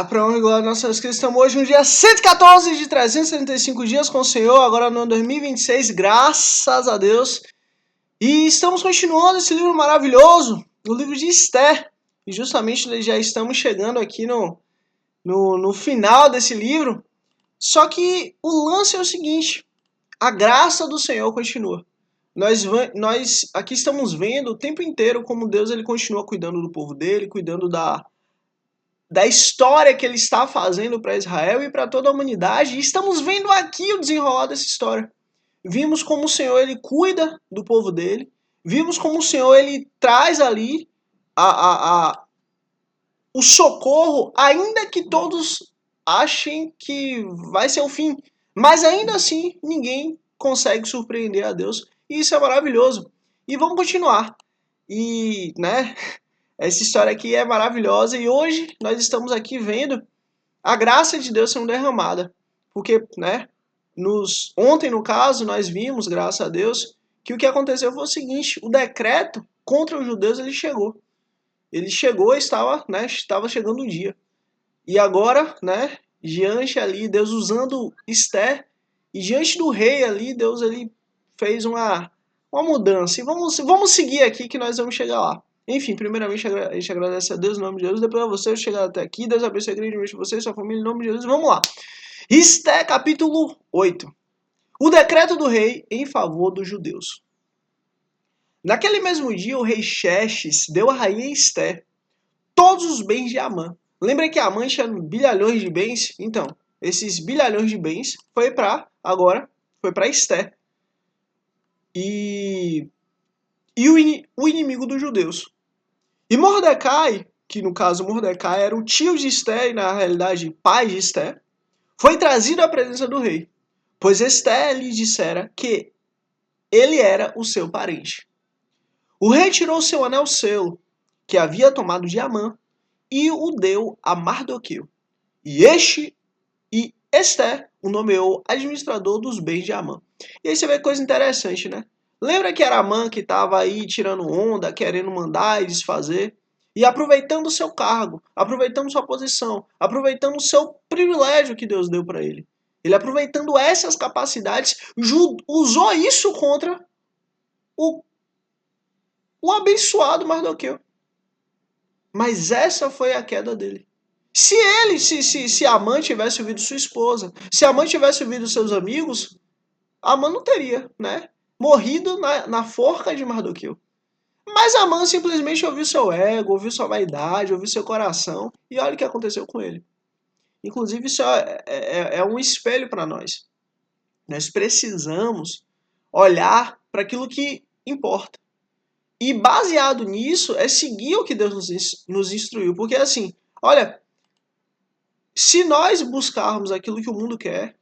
Para honra e glória nossa Cristo, estamos hoje no dia 114 de 365 dias com o Senhor, agora no ano 2026, graças a Deus. E estamos continuando esse livro maravilhoso, o livro de Esther. E justamente já estamos chegando aqui no final desse livro. Só que o lance é o seguinte, a graça do Senhor continua. Nós aqui estamos vendo o tempo inteiro como Deus ele continua cuidando do povo dele, cuidando da história que ele está fazendo para Israel e para toda a humanidade. E estamos vendo aqui o desenrolar dessa história. Vimos como o Senhor ele cuida do povo dele. Vimos como o Senhor ele traz ali o socorro, ainda que todos achem que vai ser o fim. Mas ainda assim, ninguém consegue surpreender a Deus. E isso é maravilhoso. E vamos continuar. E, né... Essa história aqui é maravilhosa e hoje nós estamos aqui vendo a graça de Deus sendo derramada. Porque, né, ontem no caso nós vimos, graças a Deus, que o que aconteceu foi o seguinte, o decreto contra os judeus ele chegou. Ele chegou e estava chegando o dia. E agora, né, diante ali, Deus usando Esther, e diante do rei ali, Deus ele fez uma mudança. E vamos seguir aqui que nós vamos chegar lá. Enfim, primeiramente a gente agradece a Deus em nome de Jesus, depois a você chegar até aqui, Deus abençoe a igreja de você e sua família em nome de Jesus. Vamos lá. Esther capítulo 8. O decreto do rei em favor dos judeus. Naquele mesmo dia o rei Xerxes deu a rainha Esther todos os bens de Amã. Lembra que Amã tinha bilhões de bens? Então, esses bilhões de bens foi para Esther. E o inimigo dos judeus. E Mordecai, que no caso Mordecai era o tio de Esther e na realidade pai de Esther, foi trazido à presença do rei, pois Esther lhe dissera que ele era o seu parente. O rei tirou seu anel selo, que havia tomado de Amã, e o deu a Mardoqueu. E Esther o nomeou administrador dos bens de Amã. E aí você vê coisa interessante, né? Lembra que era Amã que estava aí tirando onda, querendo mandar e desfazer? E aproveitando o seu cargo, aproveitando sua posição, aproveitando o seu privilégio que Deus deu para ele. Ele aproveitando essas capacidades, usou isso contra o abençoado Mardoqueu. Mas essa foi a queda dele. Se Amã tivesse ouvido sua esposa, se Amã tivesse ouvido seus amigos, Amã não teria, né, morrido na forca de Mardoqueu. Mas Amã simplesmente ouviu seu ego, ouviu sua vaidade, ouviu seu coração, e olha o que aconteceu com ele. Inclusive isso é um espelho para nós. Nós precisamos olhar para aquilo que importa. E baseado nisso é seguir o que Deus nos instruiu. Porque assim, olha, se nós buscarmos aquilo que o mundo quer,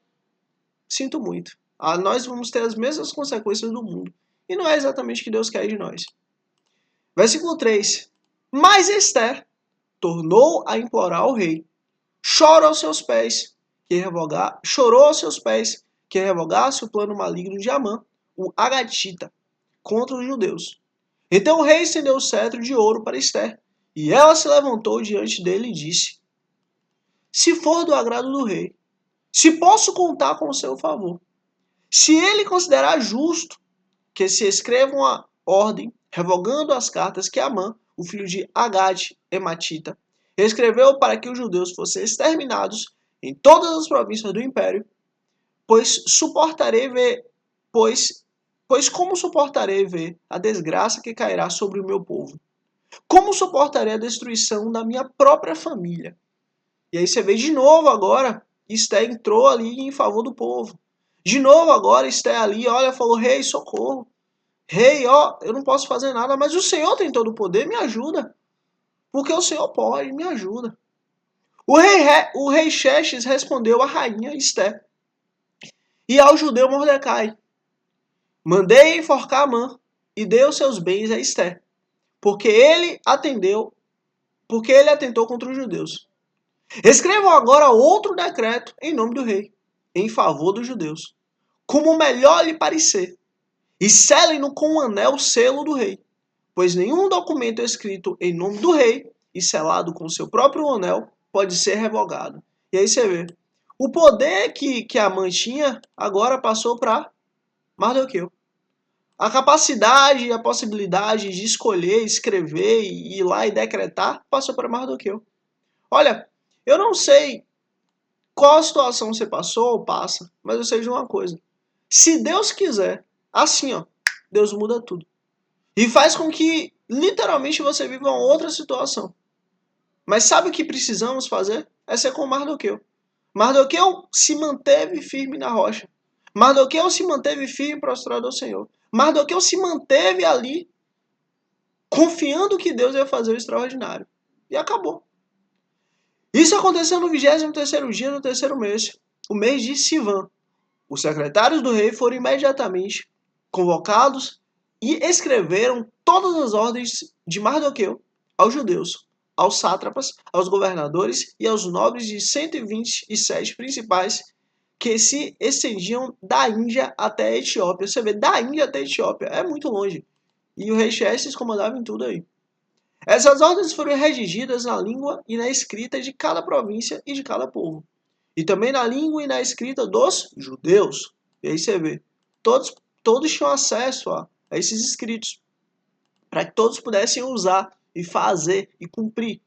sinto muito. Nós vamos ter as mesmas consequências do mundo. E não é exatamente o que Deus quer de nós. Versículo 3. Mas Esther tornou a implorar ao rei. Chorou aos seus pés que revogasse o plano maligno de Amã, o Agatita, contra os judeus. Então o rei estendeu o cetro de ouro para Esther, e ela se levantou diante dele e disse: se for do agrado do rei, se posso contar com o seu favor, se ele considerar justo que se escreva uma ordem revogando as cartas que Amã, o filho de Agade, Ematita, escreveu para que os judeus fossem exterminados em todas as províncias do império, pois como suportarei ver a desgraça que cairá sobre o meu povo? Como suportarei a destruição da minha própria família? E aí você vê de novo agora, Esther entrou ali em favor do povo. De novo agora, Esther ali, olha, falou, rei, socorro. Rei, ó, eu não posso fazer nada, mas o Senhor tem todo o poder, me ajuda. Porque o Senhor pode, me ajuda. O rei Xerxes respondeu à rainha Esther e ao judeu Mordecai: mandei enforcar Amã e dei os seus bens a Esther, porque ele atentou contra os judeus. Escrevam agora outro decreto em nome do rei, em favor dos judeus, como melhor lhe parecer, e selem-no com um anel selo do rei, pois nenhum documento escrito em nome do rei e selado com seu próprio anel pode ser revogado. E aí você vê. O poder que a mãe tinha, agora passou para Mardoqueu. A capacidade e a possibilidade de escolher, escrever e ir lá e decretar, passou para Mardoqueu. Olha, eu não sei qual situação você passou ou passa, mas eu sei de uma coisa. Se Deus quiser, assim, ó, Deus muda tudo. E faz com que, literalmente, você viva uma outra situação. Mas sabe o que precisamos fazer? É ser como Mardoqueu. Mardoqueu se manteve firme na rocha. Mardoqueu se manteve firme prostrado ao Senhor. Mardoqueu se manteve ali, confiando que Deus ia fazer o extraordinário. E acabou. Isso aconteceu no 23º dia do terceiro mês, o mês de Sivan. Os secretários do rei foram imediatamente convocados e escreveram todas as ordens de Mardoqueu aos judeus, aos sátrapas, aos governadores e aos nobres de 127 principais que se estendiam da Índia até a Etiópia. Você vê, da Índia até a Etiópia, é muito longe. E o rei Xerxes comandava em tudo aí. Essas ordens foram redigidas na língua e na escrita de cada província e de cada povo. E também na língua e na escrita dos judeus. E aí você vê, todos tinham acesso a esses escritos, para que todos pudessem usar e fazer e cumprir.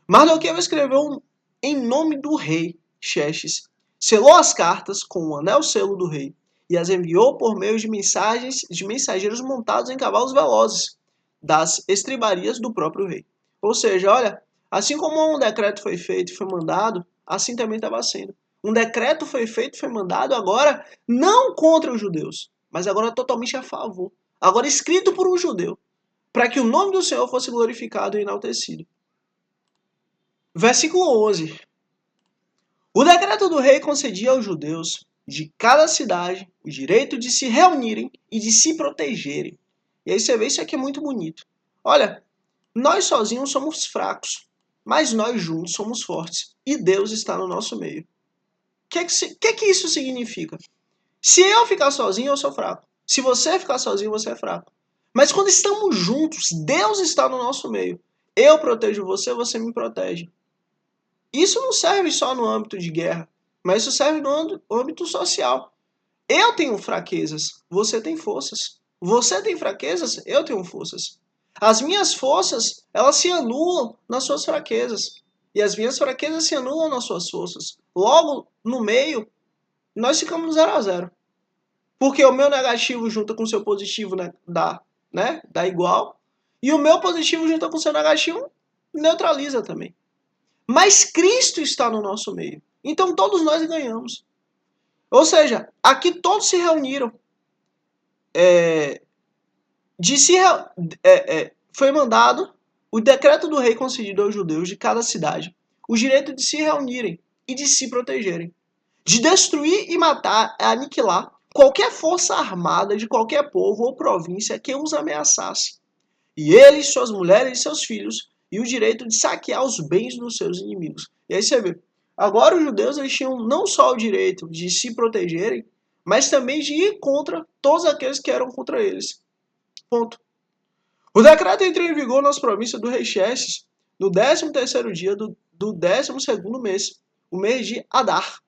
Mardoqueu escreveu em nome do rei Xerxes, selou as cartas com o anel selo do rei e as enviou por meio de mensageiros montados em cavalos velozes das estribarias do próprio rei. Ou seja, olha, assim como um decreto foi feito e foi mandado, assim também estava sendo. Um decreto foi feito e foi mandado agora não contra os judeus, mas agora totalmente a favor. Agora escrito por um judeu, para que o nome do Senhor fosse glorificado e enaltecido. Versículo 11. O decreto do rei concedia aos judeus de cada cidade o direito de se reunirem e de se protegerem. E aí você vê, isso aqui é muito bonito. Olha, nós sozinhos somos fracos, mas nós juntos somos fortes. E Deus está no nosso meio. O que isso significa? Se eu ficar sozinho, eu sou fraco. Se você ficar sozinho, você é fraco. Mas quando estamos juntos, Deus está no nosso meio. Eu protejo você, você me protege. Isso não serve só no âmbito de guerra, mas isso serve no âmbito social. Eu tenho fraquezas, você tem forças. Você tem fraquezas, eu tenho forças. As minhas forças, elas se anulam nas suas fraquezas. E as minhas fraquezas se anulam nas suas forças. Logo, no meio, nós ficamos no 0 a 0. Porque o meu negativo junta com o seu positivo, né, dá igual. E o meu positivo junta com o seu negativo, neutraliza também. Mas Cristo está no nosso meio. Então todos nós ganhamos. Ou seja, aqui todos se reuniram. Foi mandado o decreto do rei concedido aos judeus de cada cidade o direito de se reunirem e de se protegerem. De destruir e matar, aniquilar qualquer força armada de qualquer povo ou província que os ameaçasse. E eles, suas mulheres e seus filhos, e o direito de saquear os bens dos seus inimigos. E aí você vê, agora os judeus eles tinham não só o direito de se protegerem, mas também de ir contra todos aqueles que eram contra eles. Ponto. O decreto entrou em vigor nas províncias do rei Xerxes no 13º dia do 12º mês, o mês de Adar.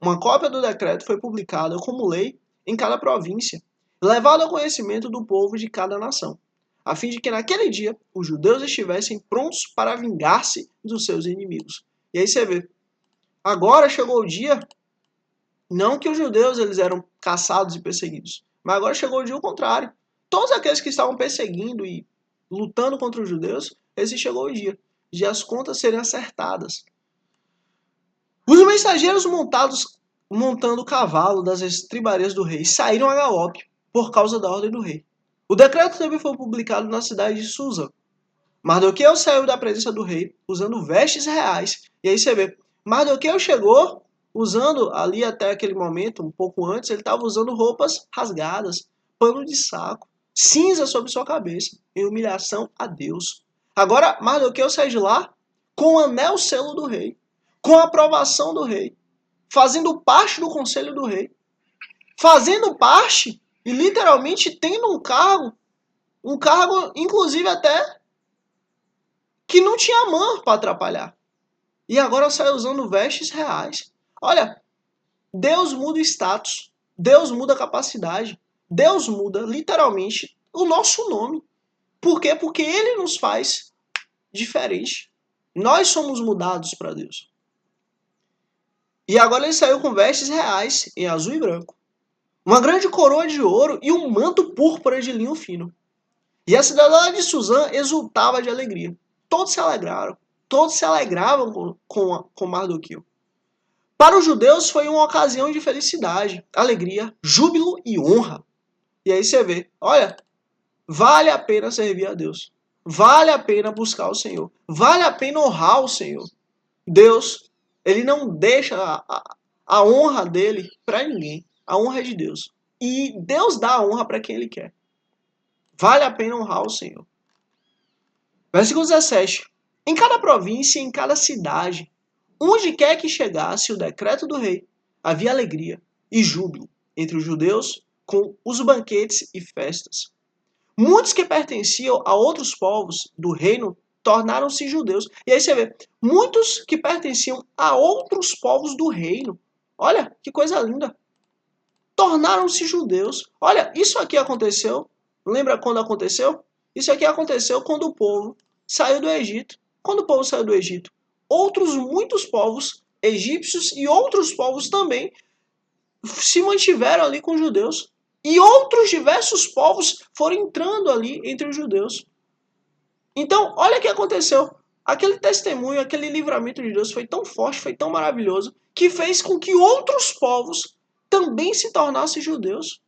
Uma cópia do decreto foi publicada como lei em cada província, levada ao conhecimento do povo de cada nação, a fim de que naquele dia os judeus estivessem prontos para vingar-se dos seus inimigos. E aí você vê, agora chegou o dia, não que os judeus eles eram caçados e perseguidos, mas agora chegou o dia ao contrário. Todos aqueles que estavam perseguindo e lutando contra os judeus, esse chegou o dia de as contas serem acertadas. Os mensageiros montando o cavalo das estribarias do rei saíram a galope por causa da ordem do rei. O decreto também foi publicado na cidade de Susa. Mardoqueu saiu da presença do rei usando vestes reais. E aí você vê, Mardoqueu chegou usando ali até aquele momento, um pouco antes, ele estava usando roupas rasgadas, pano de saco, cinza sobre sua cabeça, em humilhação a Deus. Agora Mardoqueu sai de lá com o anel selo do rei, com a aprovação do rei, fazendo parte do conselho do rei, fazendo parte e literalmente tendo um cargo inclusive até que não tinha mão para atrapalhar. e agora sai usando vestes reais. Olha, Deus muda o status, Deus muda a capacidade, Deus muda literalmente o nosso nome. Por quê? Porque Ele nos faz diferente. Nós somos mudados para Deus. E agora ele saiu com vestes reais em azul e branco, uma grande coroa de ouro e um manto púrpura de linho fino. E a cidadã de Suzã exultava de alegria. Todos se alegraram, todos se alegravam com Mardoqueu. Para os judeus foi uma ocasião de felicidade, alegria, júbilo e honra. E aí você vê, olha, vale a pena servir a Deus. Vale a pena buscar o Senhor. Vale a pena honrar o Senhor. Deus, ele não deixa a honra dele para ninguém. A honra é de Deus. E Deus dá a honra para quem ele quer. Vale a pena honrar o Senhor. Versículo 17. Em cada província, em cada cidade, onde quer que chegasse o decreto do rei, havia alegria e júbilo entre os judeus com os banquetes e festas. Muitos que pertenciam a outros povos do reino tornaram-se judeus. E aí você vê, muitos que pertenciam a outros povos do reino. Olha, que coisa linda. Tornaram-se judeus. Olha, isso aqui aconteceu. Lembra quando aconteceu? Isso aqui aconteceu quando o povo saiu do Egito. Quando o povo saiu do Egito, muitos povos egípcios e outros povos também se mantiveram ali com os judeus. E outros diversos povos foram entrando ali entre os judeus. Então, olha o que aconteceu. Aquele testemunho, aquele livramento de Deus foi tão forte, foi tão maravilhoso, que fez com que outros povos também se tornassem judeus.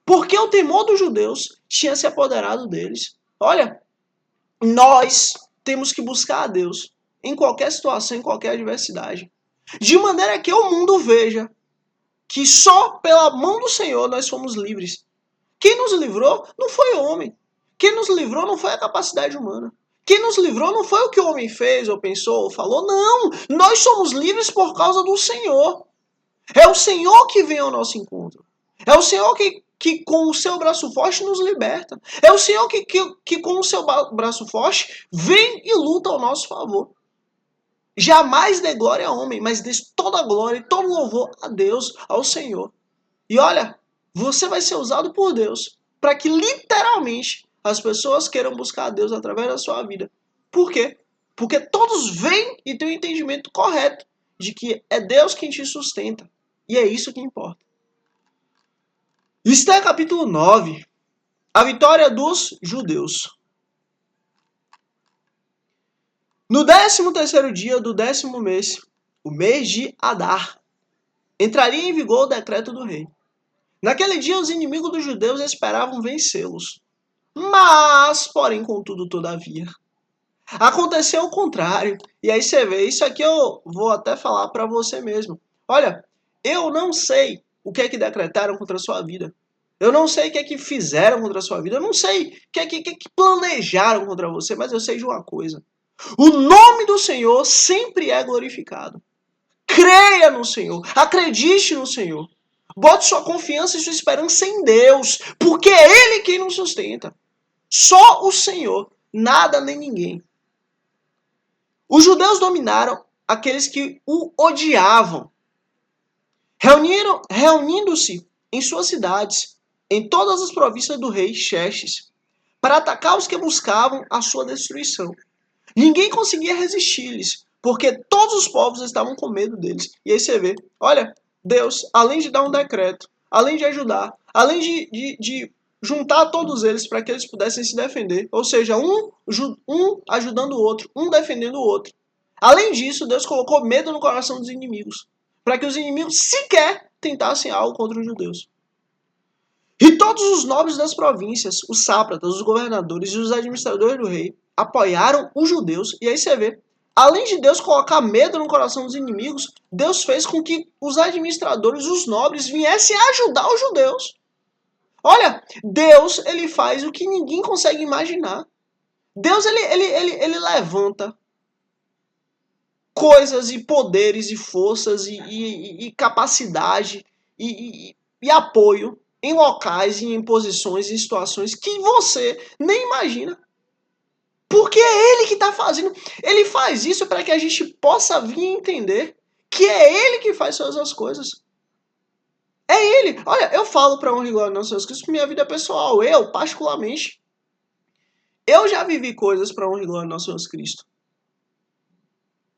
Porque o temor dos judeus tinha se apoderado deles. Olha, nós temos que buscar a Deus em qualquer situação, em qualquer adversidade. De maneira que o mundo veja que só pela mão do Senhor nós fomos livres. Quem nos livrou não foi o homem. Quem nos livrou não foi a capacidade humana. Quem nos livrou não foi o que o homem fez, ou pensou, ou falou. Não! Nós somos livres por causa do Senhor. É o Senhor que vem ao nosso encontro. É o Senhor que com o seu braço forte nos liberta. É o Senhor que com o seu braço forte vem e luta ao nosso favor. Jamais dê glória a homem, mas dê toda a glória e todo louvor a Deus, ao Senhor. E olha, você vai ser usado por Deus para que literalmente as pessoas queiram buscar a Deus através da sua vida. Por quê? Porque todos veem e têm o entendimento correto de que é Deus quem te sustenta. E é isso que importa. Esther capítulo 9. A vitória dos judeus. No 13º dia do 10º mês, o mês de Adar, entraria em vigor o decreto do rei. Naquele dia, os inimigos dos judeus esperavam vencê-los. Mas, porém, contudo, todavia, aconteceu o contrário. E aí você vê, isso aqui eu vou até falar para você mesmo. Olha, eu não sei o que é que decretaram contra a sua vida. Eu não sei o que é que fizeram contra a sua vida. Eu não sei o que é que planejaram contra você, mas eu sei de uma coisa. O nome do Senhor sempre é glorificado. Creia no Senhor. Acredite no Senhor. Bote sua confiança e sua esperança em Deus, porque é Ele quem nos sustenta. Só o Senhor, nada nem ninguém. Os judeus dominaram aqueles que o odiavam, reunindo-se em suas cidades, em todas as províncias do rei Xerxes, para atacar os que buscavam a sua destruição. Ninguém conseguia resistir-lhes, porque todos os povos estavam com medo deles. E aí você vê, olha, Deus, além de dar um decreto, além de ajudar, além de juntar todos eles para que eles pudessem se defender, ou seja, um ajudando o outro, um defendendo o outro. Além disso, Deus colocou medo no coração dos inimigos, para que os inimigos sequer tentassem algo contra os judeus. E todos os nobres das províncias, os sátrapas, os governadores e os administradores do rei, apoiaram os judeus. E aí você vê, além de Deus colocar medo no coração dos inimigos, Deus fez com que os administradores, os nobres, viessem ajudar os judeus. Olha, Deus, ele faz o que ninguém consegue imaginar. Deus, ele levanta coisas e poderes e forças e capacidade e apoio em locais e em posições e em situações que você nem imagina. Porque é ele que está fazendo. Ele faz isso para que a gente possa vir entender que é ele que faz todas as coisas. É ele. Olha, eu falo para honra e glória do Senhor Cristo que minha vida pessoal, eu, particularmente, eu já vivi coisas para honra e glória do Senhor Cristo.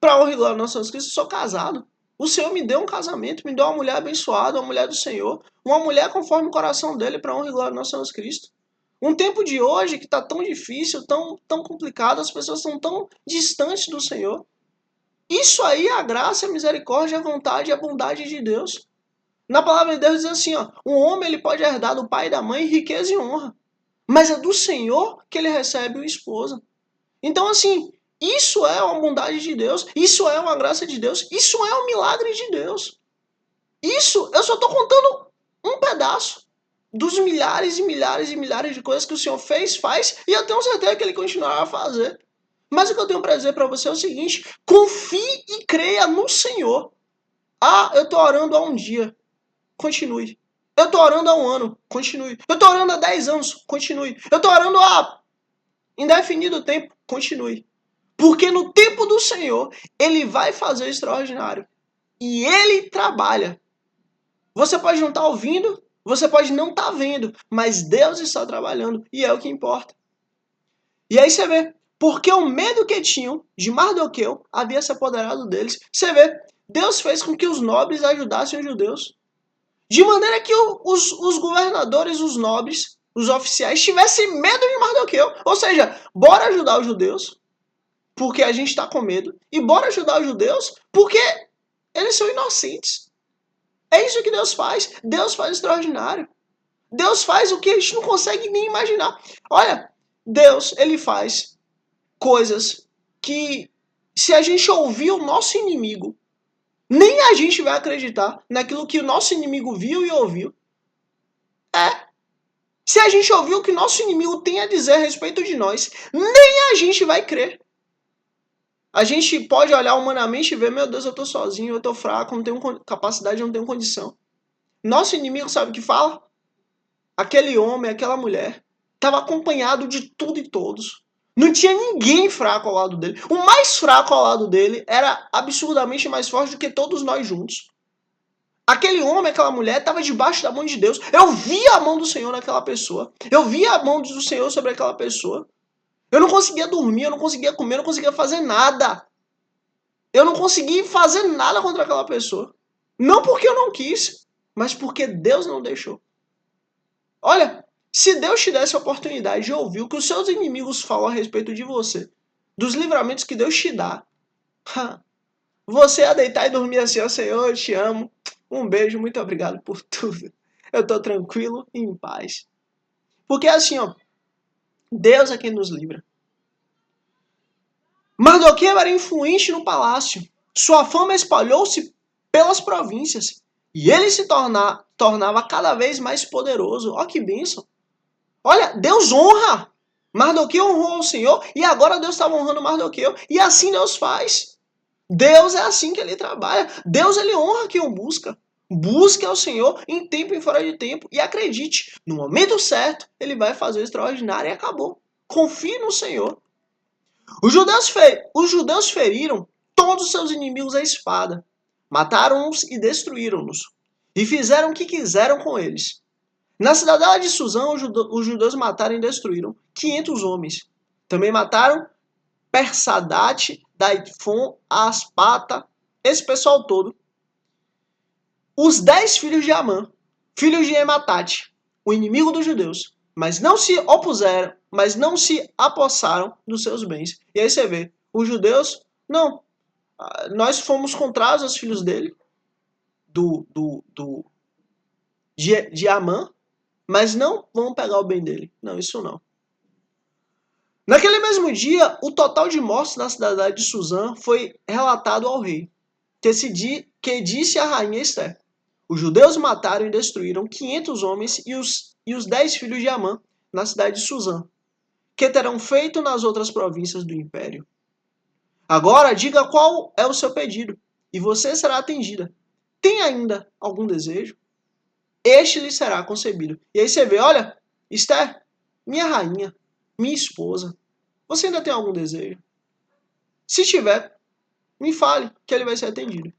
Para honra e glória do Senhor Cristo, eu sou casado. O Senhor me deu um casamento, me deu uma mulher abençoada, uma mulher do Senhor, uma mulher conforme o coração dele para honra e glória do Senhor Cristo. Um tempo de hoje que está tão difícil, tão complicado, as pessoas estão tão distantes do Senhor. Isso aí é a graça, a misericórdia, a vontade e a bondade de Deus. Na palavra de Deus diz assim, ó, o homem ele pode herdar do pai e da mãe riqueza e honra, mas é do Senhor que ele recebe uma esposa. Então assim, isso é uma bondade de Deus, isso é uma graça de Deus, isso é um milagre de Deus. Isso, eu só estou contando um pedaço dos milhares e milhares e milhares de coisas que o Senhor fez, faz, e eu tenho certeza que ele continuará a fazer. Mas o que eu tenho para dizer para você é o seguinte, confie e creia no Senhor. Ah, eu estou orando há um dia. Continue. Eu estou orando há um ano. Continue. Eu estou orando há 10 anos. Continue. Eu estou orando há indefinido tempo. Continue. Porque no tempo do Senhor, ele vai fazer o extraordinário. E ele trabalha. Você pode não estar ouvindo, você pode não estar vendo, mas Deus está trabalhando e é o que importa. E aí você vê, porque o medo que tinham de Mardoqueu havia se apoderado deles. Você vê, Deus fez com que os nobres ajudassem os judeus. De maneira que os governadores, os nobres, os oficiais tivessem medo de Mardoqueu. Ou seja, bora ajudar os judeus, porque a gente está com medo. E bora ajudar os judeus, porque eles são inocentes. É isso que Deus faz. Deus faz o extraordinário. Deus faz o que a gente não consegue nem imaginar. Olha, Deus, ele faz coisas que, se a gente ouvir o nosso inimigo, nem a gente vai acreditar naquilo que o nosso inimigo viu e ouviu. Se a gente ouvir o que o nosso inimigo tem a dizer a respeito de nós, nem a gente vai crer. A gente pode olhar humanamente e ver, meu Deus, eu tô sozinho, eu tô fraco, não tenho capacidade, não tenho condição. Nosso inimigo sabe o que fala? Aquele homem, aquela mulher, estava acompanhado de tudo e todos. Não tinha ninguém fraco ao lado dele. O mais fraco ao lado dele era absurdamente mais forte do que todos nós juntos. Aquele homem, aquela mulher, estava debaixo da mão de Deus. Eu via a mão do Senhor naquela pessoa. Eu via a mão do Senhor sobre aquela pessoa. Eu não conseguia dormir, eu não conseguia comer, eu não conseguia fazer nada. Eu não consegui fazer nada contra aquela pessoa. Não porque eu não quis, mas porque Deus não deixou. Olha, se Deus te desse a oportunidade de ouvir o que os seus inimigos falam a respeito de você, dos livramentos que Deus te dá, você ia deitar e dormir assim, ó Senhor, eu te amo, um beijo, muito obrigado por tudo. Eu tô tranquilo e em paz. Porque assim, ó, Deus é quem nos livra. Mardoqueu era influente no palácio. Sua fama espalhou-se pelas províncias. E ele se tornava cada vez mais poderoso. Ó que bênção. Olha, Deus honra. Mardoqueu honrou o Senhor e agora Deus estava honrando Mardoqueu. E assim Deus faz. Deus é assim que ele trabalha. Deus ele honra quem o busca. Busque ao Senhor em tempo e fora de tempo. E acredite, no momento certo, ele vai fazer o extraordinário e acabou. Confie no Senhor. Os judeus feriram todos os seus inimigos à espada. Mataram-os e destruíram-nos. E fizeram o que quiseram com eles. Na cidadela de Suzã, os judeus mataram e destruíram 500 homens. Também mataram Persadate, Daifon, Aspata, esse pessoal todo. Os 10 filhos de Amã, filhos de Ematate, o inimigo dos judeus, mas não se opuseram, mas não se apossaram dos seus bens. E aí você vê, os judeus, não, nós fomos contrários aos filhos dele, de Amã, mas não vamos pegar o bem dele. Não, isso não. Naquele mesmo dia, o total de mortos na cidade de Suzã foi relatado ao rei, que disse à rainha Esther: os judeus mataram e destruíram 500 homens e os 10 filhos de Amã na cidade de Suzã, que terão feito nas outras províncias do império. Agora diga qual é o seu pedido, e você será atendida. Tem ainda algum desejo? Este lhe será concebido. E aí você vê, olha, Esther, minha rainha, minha esposa, Você ainda tem algum desejo? Se tiver, me fale, que ele vai ser atendido.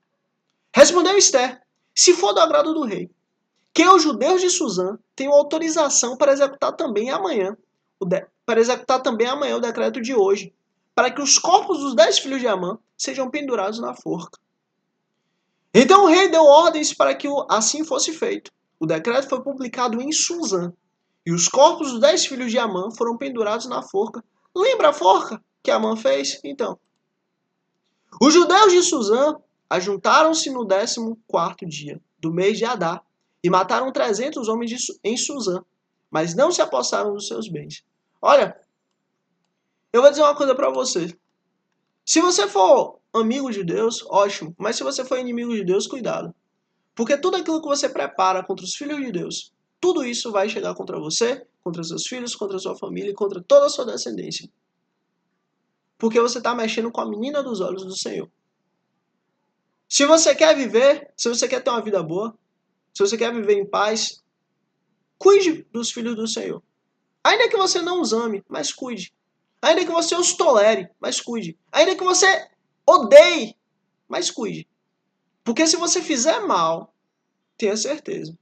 Respondeu Esther, se for do agrado do rei, que os judeus de Suzã tenham autorização para executar também amanhã o decreto de hoje, para que os corpos dos 10 filhos de Amã sejam pendurados na forca. Então o rei deu ordens para que assim fosse feito. O decreto foi publicado em Suzã, e os corpos dos 10 filhos de Amã foram pendurados na forca. Lembra a forca que Amã fez? Então, os judeus de Suzã ajuntaram-se no 14º dia do mês de Adar e mataram 300 homens em Suzã, mas não se apossaram dos seus bens. Olha, eu vou dizer uma coisa para você. Se você for amigo de Deus, ótimo. Mas se você for inimigo de Deus, cuidado. Porque tudo aquilo que você prepara contra os filhos de Deus, tudo isso vai chegar contra você, contra seus filhos, contra sua família e contra toda a sua descendência. Porque você está mexendo com a menina dos olhos do Senhor. Se você quer viver, se você quer ter uma vida boa, se você quer viver em paz, cuide dos filhos do Senhor. Ainda que você não os ame, mas cuide. Ainda que você os tolere, mas cuide. Ainda que você odeie, mas cuide. Porque se você fizer mal, tenha certeza.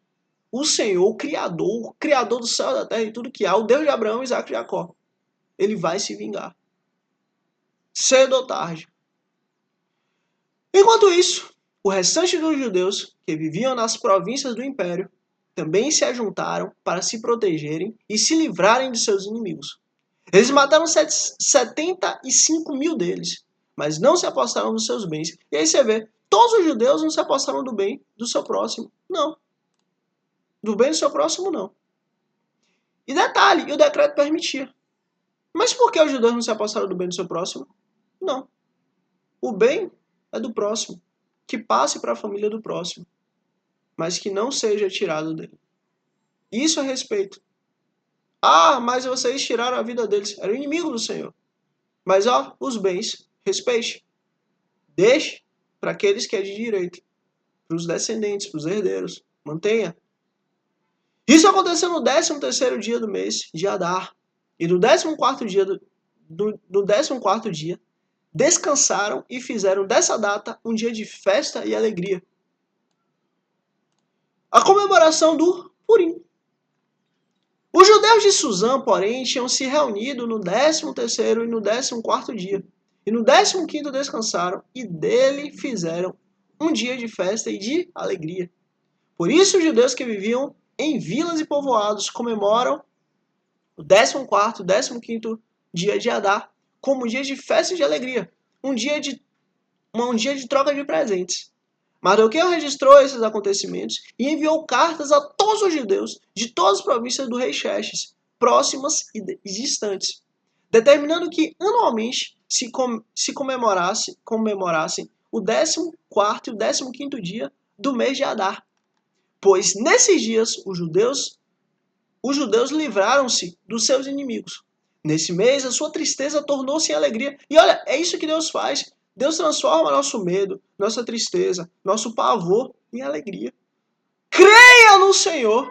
O Senhor, o Criador do céu e da terra e tudo que há, o Deus de Abraão, Isaac e Jacó, ele vai se vingar. Cedo ou tarde. Enquanto isso, o restante dos judeus que viviam nas províncias do império também se ajuntaram para se protegerem e se livrarem de seus inimigos. Eles mataram 75 mil deles, mas não se apossaram dos seus bens. E aí você vê, todos os judeus não se apossaram do bem do seu próximo. Não. Do bem do seu próximo, não. E detalhe, o decreto permitia. Mas por que os judeus não se apossaram do bem do seu próximo? Não. O bem é do próximo. Que passe para a família do próximo. Mas que não seja tirado dele. Isso é respeito. Ah, mas vocês tiraram a vida deles. Era o inimigo do Senhor. Mas ó, os bens, respeite. Deixe para aqueles que é de direito. Para os descendentes, para os herdeiros. Mantenha. Isso aconteceu no 13º dia do mês de Adar. E no 14º dia no 14º dia, descansaram e fizeram dessa data um dia de festa e alegria. A comemoração do Purim. Os judeus de Suzã, porém, tinham se reunido no 13º e no 14º dia. E no 15º descansaram e dele fizeram um dia de festa e de alegria. Por isso os judeus que viviam em vilas e povoados comemoram o 14º e 15º dia de Adar como um dia de festa e de alegria. Um dia de troca de presentes. Mardoqueu registrou esses acontecimentos e enviou cartas a todos os judeus de todas as províncias do rei Xerxes, próximas e distantes, determinando que anualmente se comemorassem o 14º e o 15º dia do mês de Adar. Pois nesses dias os judeus livraram-se dos seus inimigos. Nesse mês a sua tristeza tornou-se em alegria. E olha, é isso que Deus faz. Deus transforma nosso medo, nossa tristeza, nosso pavor em alegria. Creia no Senhor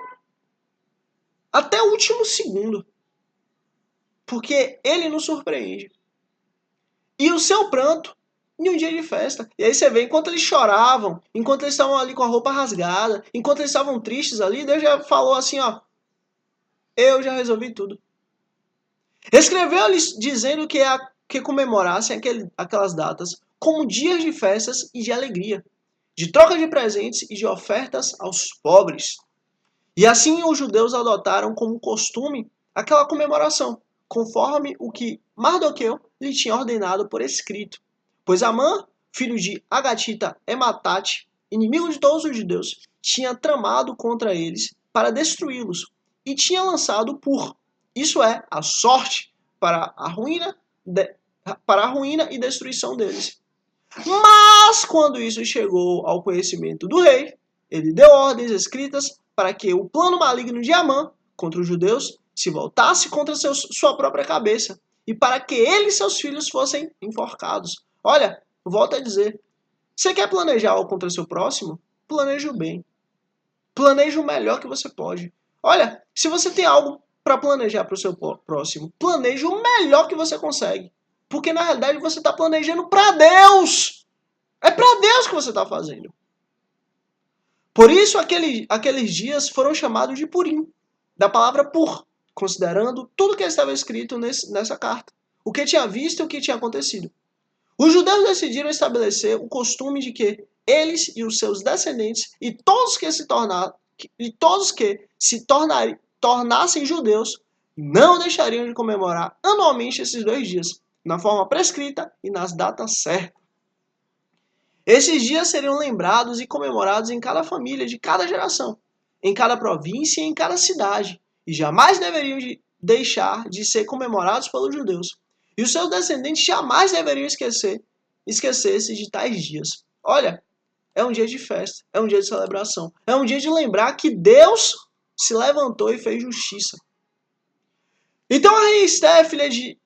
até o último segundo, porque Ele nos surpreende. E o seu pranto em um dia de festa. E aí você vê, enquanto eles choravam, enquanto eles estavam ali com a roupa rasgada, enquanto eles estavam tristes ali, Deus já falou assim, ó, eu já resolvi tudo. Escreveu-lhes dizendo que comemorassem aquelas datas como dias de festas e de alegria, de troca de presentes e de ofertas aos pobres. E assim os judeus adotaram como costume aquela comemoração, conforme o que Mardoqueu lhe tinha ordenado por escrito. Pois Amã, filho de Agatita Ematate, inimigo de todos os judeus, tinha tramado contra eles para destruí-los e tinha lançado isso é, a sorte para a ruína e destruição deles. Mas quando isso chegou ao conhecimento do rei, ele deu ordens escritas para que o plano maligno de Amã contra os judeus se voltasse contra sua própria cabeça e para que ele e seus filhos fossem enforcados. Olha, volto a dizer, você quer planejar algo contra seu próximo? Planeje o bem. Planeje o melhor que você pode. Olha, se você tem algo para planejar para o seu próximo. Planeje o melhor que você consegue. Porque na realidade você está planejando para Deus. É para Deus que você está fazendo. Por isso aqueles dias foram chamados de Purim, da palavra pur, considerando tudo que estava escrito nessa carta. O que tinha visto e o que tinha acontecido. Os judeus decidiram estabelecer o costume de que eles e os seus descendentes e todos que se tornassem judeus não deixariam de comemorar anualmente esses 2 dias, na forma prescrita e nas datas certas. Esses dias seriam lembrados e comemorados em cada família de cada geração, em cada província e em cada cidade, e jamais deveriam deixar de ser comemorados pelos judeus. E os seus descendentes jamais deveriam esquecer-se de tais dias. Olha, é um dia de festa, é um dia de celebração, é um dia de lembrar que Deus se levantou e fez justiça. Então a rainha Esté,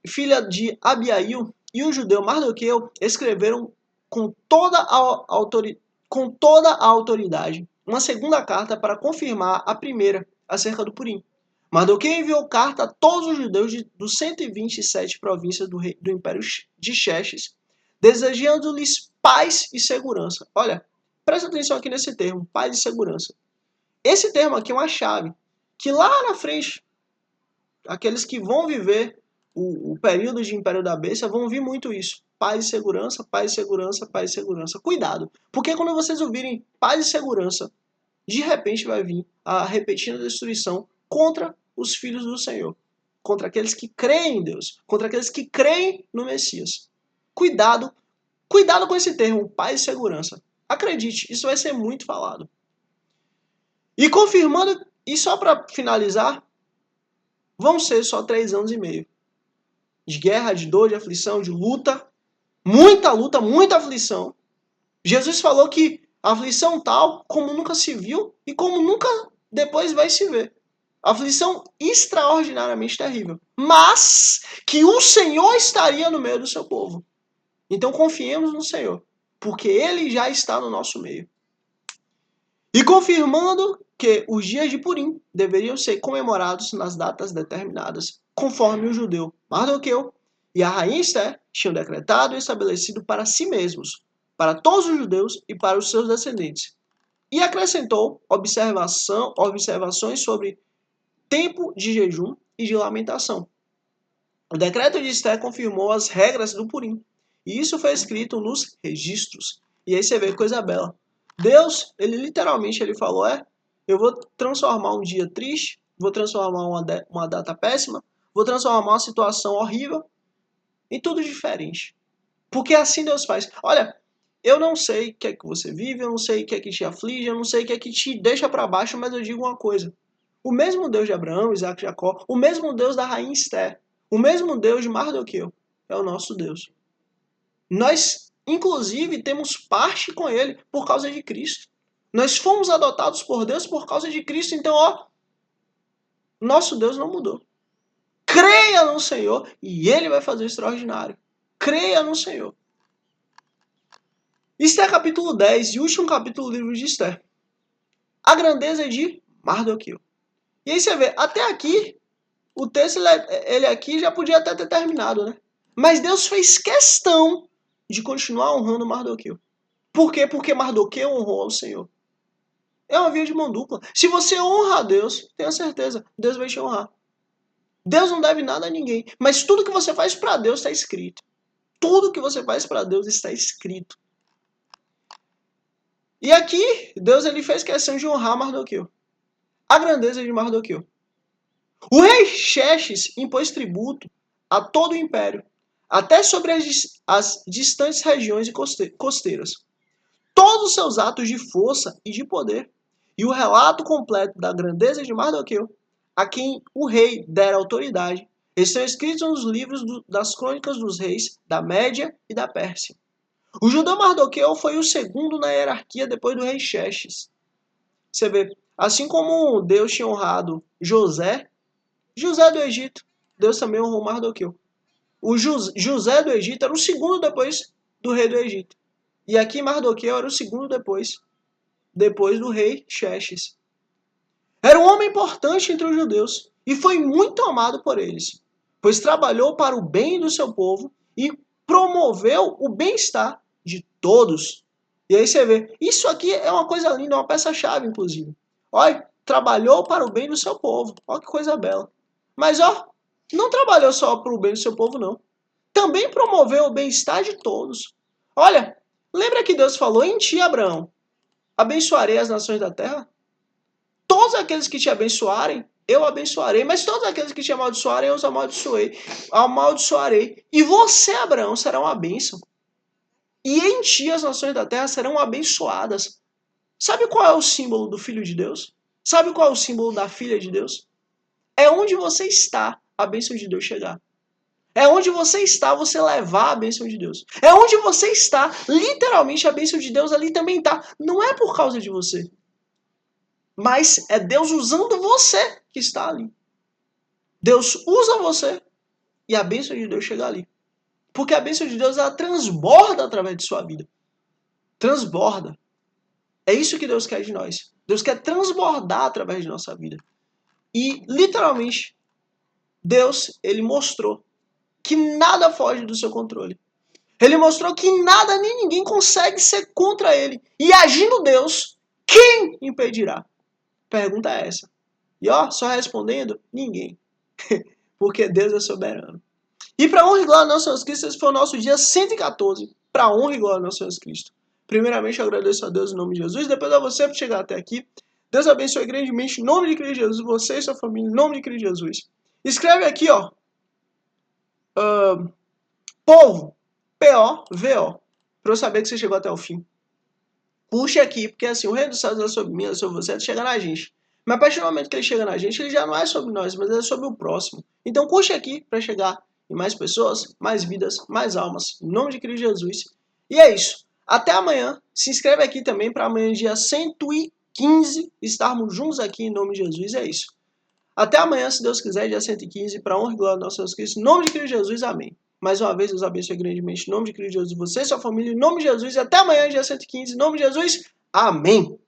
filha de Abiail, e o judeu Mardoqueu escreveram com toda a autoridade uma segunda carta para confirmar a primeira, acerca do Purim. Mardoqueu enviou carta a todos os judeus dos 127 províncias do Império de Xerxes, desejando-lhes paz e segurança. Olha, presta atenção aqui nesse termo, paz e segurança. Esse termo aqui é uma chave, que lá na frente, aqueles que vão viver o período de Império da Besta vão ouvir muito isso. Paz e segurança, paz e segurança, paz e segurança. Cuidado, porque quando vocês ouvirem paz e segurança, de repente vai vir a repetida destruição contra os filhos do Senhor, contra aqueles que creem em Deus, contra aqueles que creem no Messias. Cuidado com esse termo, paz e segurança. Acredite, isso vai ser muito falado. E confirmando, e só para finalizar, vão ser só 3 anos e meio de guerra, de dor, de aflição, de luta, muita aflição. Jesus falou que aflição tal como nunca se viu e como nunca depois vai se ver. Aflição extraordinariamente terrível. Mas que o Senhor estaria no meio do seu povo. Então confiemos no Senhor, porque Ele já está no nosso meio. E confirmando que os dias de Purim deveriam ser comemorados nas datas determinadas, conforme o judeu Mardoqueu e a rainha Esté tinham decretado e estabelecido para si mesmos, para todos os judeus e para os seus descendentes. E acrescentou observações sobre tempo de jejum e de lamentação. O decreto de Esté confirmou as regras do Purim, e isso foi escrito nos registros. E aí você vê coisa bela. Deus, ele literalmente falou, eu vou transformar um dia triste, vou transformar uma data péssima, vou transformar uma situação horrível em tudo diferente. Porque assim Deus faz. Olha, eu não sei o que é que você vive, eu não sei o que é que te aflige, eu não sei o que é que te deixa para baixo, mas eu digo uma coisa. O mesmo Deus de Abraão, Isaac e Jacó, o mesmo Deus da rainha Esté, o mesmo Deus de Mardoqueu é o nosso Deus. Nós, inclusive, temos parte com Ele por causa de Cristo. Nós fomos adotados por Deus por causa de Cristo. Então, nosso Deus não mudou. Creia no Senhor e Ele vai fazer o extraordinário. Creia no Senhor. Esther capítulo 10 e último capítulo do livro de Esther. A grandeza de Mardoqueu. E aí você vê, até aqui, o texto ele aqui já podia até ter terminado, né? Mas Deus fez questão de continuar honrando Mardoqueu. Por quê? Porque Mardoqueu honrou ao Senhor. É uma via de mão dupla. Se você honra a Deus, tenha certeza, Deus vai te honrar. Deus não deve nada a ninguém, mas tudo que você faz para Deus está escrito. Tudo que você faz para Deus está escrito. E aqui, Deus fez questão de honrar Mardoqueu. A grandeza de Mardoqueu. O rei Xerxes impôs tributo a todo o império, até sobre as distantes regiões costeiras. Todos os seus atos de força e de poder, e o relato completo da grandeza de Mardoqueu, a quem o rei dera autoridade, estão escritos nos livros das crônicas dos reis da Média e da Pérsia. O judeu Mardoqueu foi o segundo na hierarquia depois do rei Xerxes. Você vê, assim como Deus tinha honrado José do Egito, Deus também honrou Mardoqueu. O José do Egito era o segundo depois do rei do Egito. E aqui Mardoqueu era o segundo depois do rei Xerxes. Era um homem importante entre os judeus e foi muito amado por eles, pois trabalhou para o bem do seu povo e promoveu o bem-estar de todos. E aí você vê, isso aqui é uma coisa linda, uma peça-chave, inclusive. Olha, trabalhou para o bem do seu povo. Olha que coisa bela. Mas, ó, não trabalhou só para o bem do seu povo, não. Também promoveu o bem-estar de todos. Olha, lembra que Deus falou em ti, Abraão, abençoarei as nações da terra? Todos aqueles que te abençoarem, eu abençoarei, mas todos aqueles que te amaldiçoarem, eu os amaldiçoarei. E você, Abraão, será uma bênção. E em ti as nações da terra serão abençoadas. Sabe qual é o símbolo do Filho de Deus? Sabe qual é o símbolo da Filha de Deus? É onde você está, a bênção de Deus chegar. É onde você está, você levar a bênção de Deus. É onde você está, literalmente a bênção de Deus ali também está. Não é por causa de você. Mas é Deus usando você que está ali. Deus usa você e a bênção de Deus chega ali. Porque a bênção de Deus, ela transborda através de sua vida. Transborda. É isso que Deus quer de nós. Deus quer transbordar através de nossa vida. E, literalmente, Deus, ele mostrou que nada foge do seu controle. Ele mostrou que nada nem ninguém consegue ser contra ele. E agindo Deus, quem impedirá? Pergunta é essa. E ó, só respondendo, ninguém. Porque Deus é soberano. E para honra e glória ao nosso Jesus Cristo, esse foi o nosso dia 114. Para honra e glória ao nosso Jesus Cristo. Primeiramente, eu agradeço a Deus em nome de Jesus. Depois a você por chegar até aqui. Deus abençoe grandemente em nome de Cristo Jesus. Você e sua família em nome de Cristo Jesus. Escreve aqui, ó. Povo. P-O-V-O. Para eu saber que você chegou até o fim. Puxe aqui, porque assim, o reino dos céus não é sobre mim, é sobre você, chega na gente. Mas a partir do momento que ele chega na gente, ele já não é sobre nós, mas é sobre o próximo. Então curte aqui para chegar em mais pessoas, mais vidas, mais almas. Em nome de Cristo Jesus. E é isso. Até amanhã. Se inscreve aqui também para amanhã, dia 115, estarmos juntos aqui em nome de Jesus. É isso. Até amanhã, se Deus quiser, dia 115, para honra e glória do nosso Jesus Cristo. Em nome de Cristo Jesus, amém. Mais uma vez, Deus abençoe grandemente. Em nome de Cristo Jesus, você e sua família. Em nome de Jesus. E até amanhã, dia 115. Em nome de Jesus, amém.